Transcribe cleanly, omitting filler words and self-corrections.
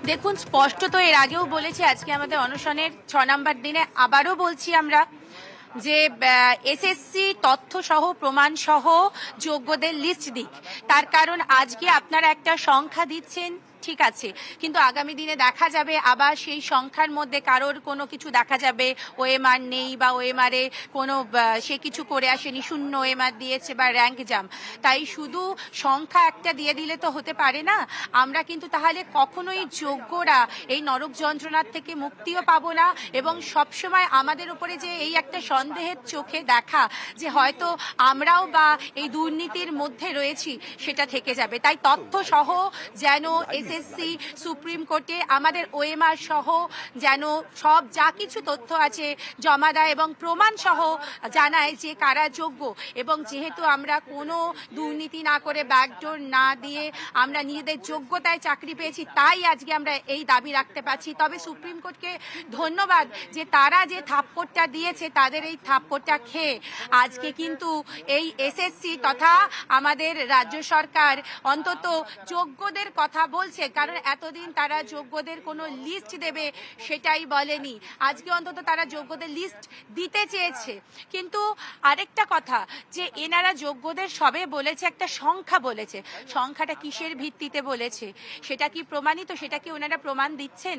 দেখুন, স্পষ্টত এর আগেও বলেছি, আজকে আমাদের অনশনের 6 নম্বর দিনে আবারও বলছি আমরা যে এসএসসি তথ্য সহ প্রমাণ সহ যোগ্যদের লিস্ট দিক। তার কারণ আজকে আপনারা একটা সংখ্যা দিচ্ছেন, ঠিক আছে, কিন্তু আগামী দিনে দেখা যাবে আবার সেই সংখ্যার মধ্যে কারোর কোনো কিছু দেখা যাবে ওএমআর নেই, বা ওএমআরে কোনো সে কিছু করে আসেনি, শূন্য ওএমআর দিয়েছে বা র্যাঙ্ক জাম। তাই শুধু সংখ্যা একটা দিয়ে দিলে তো হতে পারে না। আমরা কিন্তু তাহলে কখনোই যোগ্যরা এই নরক যন্ত্রণার থেকে মুক্তিও পাবো না, এবং সবসময় আমাদের উপরে যে এই একটা সন্দেহের চোখে দেখা যে হয়তো আমরাও বা এই দুর্নীতির মধ্যে রয়েছি, সেটা থেকে যাবে। তাই তথ্য সহ যেন এসএসসি সুপ্রিম কোর্টে আমাদের ওএমআর সহ যেন সব যা কিছু তথ্য আছে জমা দেয় এবং প্রমাণ সহ জানায় যে কারা যোগ্য। এবং যেহেতু আমরা কোনো দুর্নীতি না করে, ব্যাকডোর না দিয়ে আমরা নিজেদের যোগ্যতায় চাকরি পেয়েছি, তাই আজকে আমরা এই দাবি রাখতে পারছি। তবে সুপ্রিম কোর্টকে ধন্যবাদ যে তারা যে থাপ্পড়টা দিয়েছে, তাদের এই থাপ্পড়টা খেয়ে আজকে কিন্তু এই এসএসসি তথা আমাদের রাজ্য সরকার অন্তত যোগ্যদের কথা বলছে। কারণ এতদিন তারা যোগ্যদের কোনো লিস্ট দেবে সেটাই বলেনি, আজকে অন্তত তারা যোগ্যদের লিস্ট দিতে চেয়েছে। কিন্তু আরেকটা কথা, যে এনারা যোগ্যদের সবে বলেছে, একটা সংখ্যা বলেছে, সংখ্যাটা কিসের ভিত্তিতে বলেছে, সেটা কি প্রমাণিত? সেটা কি ওনারা প্রমাণ দিচ্ছেন?